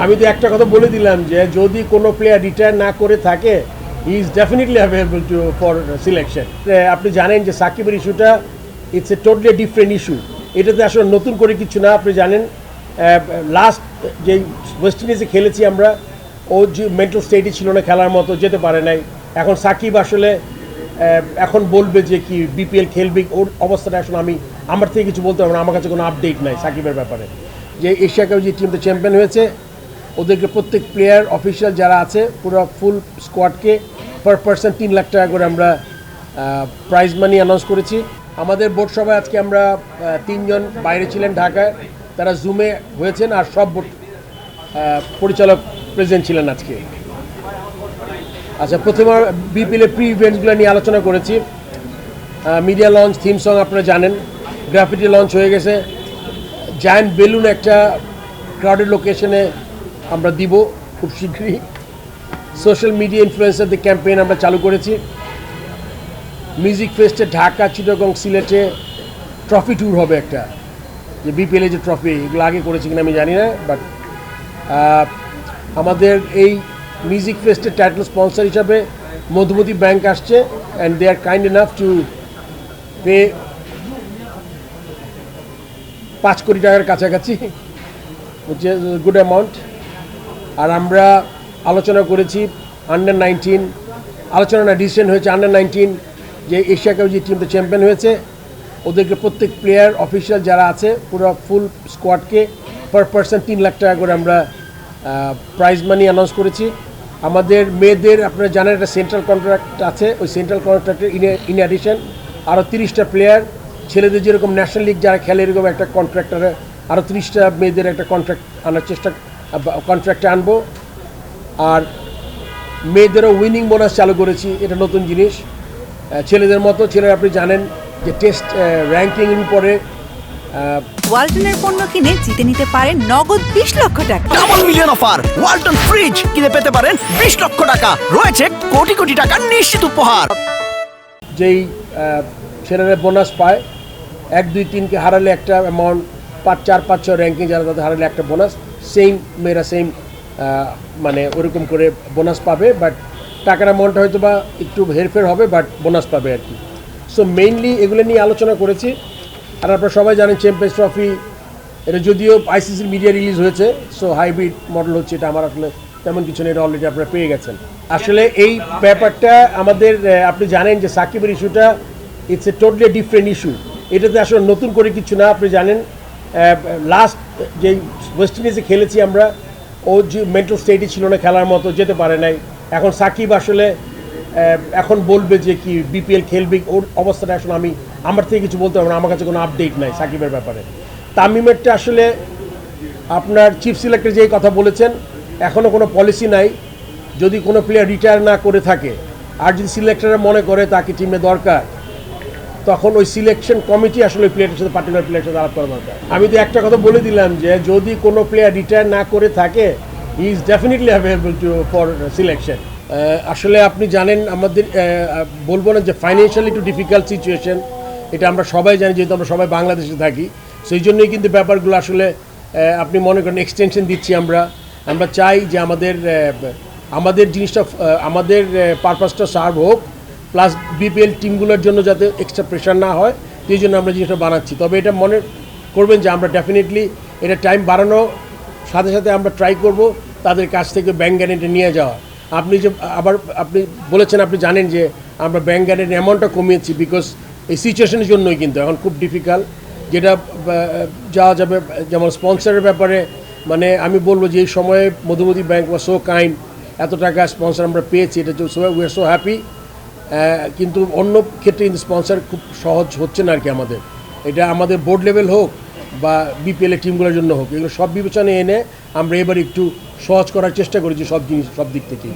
আমি তো একটা কথা বলে দিলাম যে যদি কোনো প্লেয়ার রিটায়ার না করে থাকে he is definitely available to for selection. আপনি জানেন যে সাকিবের ইস্যুটা it's a totally different issue. এটাতে আসলে নতুন করে কিছু না। আপনি জানেন লাস্ট যে ওয়েস্ট ইন্ডিজে খেলেছি আমরা, ও যে মেন্টাল স্টেটই ছিল না, খেলার মতো যেতে পারে নাই। এখন সাকিব আসলে এখন বলবে যে কি বিপিএল খেলবে, ওর অবস্থাটা আসলে আমার থেকে কিছু বলতে পারবো না। আমার কাছে কোনো আপডেট নাই সাকিবের ব্যাপারে। যে এশিয়া কাপ যে টিমটা চ্যাম্পিয়ন হয়েছে, ওদেরকে প্রত্যেক প্লেয়ার অফিসিয়াল যারা আছে পুরো ফুল স্কোয়াডকে পার পার্সন 3 লাখ টাকা করে আমরা প্রাইজ মানি অ্যানাউন্স করেছি। আমাদের বোর্ড সভায় আজকে আমরা 3 জন বাইরে ছিলেন ঢাকায়, তারা জুমে হয়েছেন, আর সব বোর্ড পরিচালক প্রেজেন্ট ছিলেন আজকে। আচ্ছা, প্রথমে বিপিএলের প্রি ইভেন্টসগুলো নিয়ে আলোচনা করেছি। মিডিয়া লঞ্চ, থিম সং আপনারা জানেন, গ্রাফিটি লঞ্চ হয়ে গেছে, জায়ান্ট বেলুন একটা ক্রাউডেড লোকেশনে আমরা দিব খুব শীঘ্রই। সোশ্যাল মিডিয়া ইনফ্লুয়েন্সারদের ক্যাম্পেইন আমরা চালু করেছি। মিউজিক ফেস্টে ঢাকা, চিটাগং, সিলেটে ট্রফি ট্যুর হবে একটা, যে বিপিএলে যে ট্রফি, এগুলো আগে করেছি কিনা আমি জানি না, বাট আমাদের এই মিউজিক ফেস্টের টাইটেল স্পন্সর হিসাবে মধুমতি ব্যাংক আসছে, and they are kind enough to pay 5 crore টাকার কাছাকাছি, উইচ ইজ গুড অ্যামাউন্ট। আর আমরা আলোচনা করেছি আন্ডার-19, আলোচনা না ডিসিশন হয়েছে আন্ডার-19 যে এশিয়া কাপ যে টিমটা চ্যাম্পিয়ন হয়েছে, ওদেরকে প্রত্যেক প্লেয়ার অফিসিয়াল যারা আছে পুরো ফুল স্কোয়াডকে পার পার্সন 3 লাখ টাকা করে আমরা প্রাইজ মানি অ্যানাউন্স করেছি। আমাদের মেয়েদের আপনারা জানেন একটা সেন্ট্রাল কন্ট্রাক্ট আছে, ওই সেন্ট্রাল কন্ট্রাক্টের ইন অ্যাডিশন আরও 30টা প্লেয়ার, ছেলেদের যেরকম ন্যাশনাল লিগ যারা খেলে এরকম একটা কন্ট্রাক্টারে আরও 30টা মেয়েদের একটা কন্ট্রাক্ট আনার কন্ট্রাক্টে আনবো। আর মেয়েদেরও উইনিং বোনাস চালু করেছি, এটা নতুন জিনিস। ছেলেদের মতো ছেলেরা আপনি জানেন যে টেস্ট র্যাঙ্কিংয়ের উপরে ওয়ালটনের পণ্য কিনে জিতে নিতে পারেন নগদ 20 লক্ষ টাকা। Double million offer, Walton fridge কিনে পেতে পারেন 20 লক্ষ টাকা, রয়েছে কোটি কোটি টাকার নিশ্চিত উপহার। যেই ছেলেরা বোনাস পায়, 1, 2, 3কে হারালে একটা অ্যামাউন্ট, 5, 4, 5, 6 র্যাঙ্কিং যারা তাদের হারালে একটা বোনাস, সেম মেয়েরা সেম মানে ওরকম করে বোনাস পাবে, বাট টাকার অ্যামাউন্টটা হয়তো বা একটু হেরফের হবে, বাট বোনাস পাবে আর কি। সো মেইনলি এগুলো নিয়ে আলোচনা করেছি। আর আপনারা সবাই জানেন চ্যাম্পিয়ন্স ট্রফি, এটা যদিও আইসিসির মিডিয়া রিলিজ হয়েছে, সো হাইব্রিড মডেল হচ্ছে, এটা আমার আসলে তেমন কিছু নেই, এটা অলরেডি আপনারা পেয়ে গেছেন। আসলে এই ব্যাপারটা আমাদের আপনি জানেন যে সাকিবের ইস্যুটা it's a totally different issue. এটাতে আসলে নতুন করে কিছু না। আপনি জানেন লাস্ট যে ওয়েস্ট ইন্ডিজে খেলেছি আমরা, ও যে মেন্টাল স্টেটই ছিল না, খেলার মতো যেতে পারে নাই। এখন সাকিব আসলে এখন বলবে যে কি বিপিএল খেলবে, ওর অবস্থাটা আসলে আমার থেকে কিছু বলতে পারবো না। আমার কাছে কোনো আপডেট নাই সাকিবের ব্যাপারে। তামিমেরটা আসলে আপনার চিফ সিলেক্টর যেই কথা বলেছেন, এখনও কোনো পলিসি নাই। যদি কোনো প্লেয়ার রিটায়ার না করে থাকে, আর যদি সিলেক্টররা মনে করে তাকে টিমে দরকার, তখন ওই সিলেকশন কমিটি আসলে ওই প্লেয়ারের সাথে, পার্টিকুলার প্লেয়ারের সাথে আলাপ করা দরকার। আমি তো একটা কথা বলে দিলাম যে যদি কোনো প্লেয়ার রিটায়ার না করে থাকে he is definitely available to for selection. আসলে আপনি জানেন আমাদের বলবো না যে ফাইন্যান্সিয়ালি একটু ডিফিকাল্ট সিচুয়েশন, এটা আমরা সবাই জানি, যেহেতু আমরা সবাই বাংলাদেশে থাকি। সেই জন্যই কিন্তু ব্যাপারগুলো আসলে আপনি মনে করেন এক্সটেনশন দিচ্ছি আমরা চাই যে আমাদের জিনিসটা, আমাদের পারপাসটা সার্ভ হোক, প্লাস বিপিএল টিমগুলোর জন্য যাতে এক্সট্রা প্রেশার না হয়, সেই জন্য আমরা জিনিসটা বানাচ্ছি। তবে এটা মনে করবেন যে আমরা ডেফিনেটলি এটা টাইম বাড়ানোর সাথে সাথে আমরা ট্রাই করব তাদের কাছ থেকে ব্যাংক গ্যারেন্টি নিয়ে যাওয়া। আপনি যে আবার আপনি বলেছেন, আপনি জানেন যে আমরা ব্যাংক গ্যারেন্টি অ্যামাউন্টটা কমিয়েছি, বিকজ এই সিচুয়েশনের জন্যই কিন্তু এখন খুব ডিফিকাল্ট যেটা যাওয়া যাবে। যেমন স্পন্সরের ব্যাপারে, মানে আমি বলবো যে এই সময়ে Madhumati bank was so kind, এত টাকা স্পন্সর আমরা পেয়েছি, এটা উই আর সো হ্যাপি। কিন্তু অন্য ক্ষেত্রে কিন্তু স্পন্সর খুব সহজ হচ্ছে না আর কি আমাদের। এটা আমাদের বোর্ড লেভেল হোক বা বিপিএলের টিমগুলোর জন্য হোক, এগুলো সব বিবেচনায় এনে আমরা এবার একটু সহজ করার চেষ্টা করেছি সব দিক থেকেই।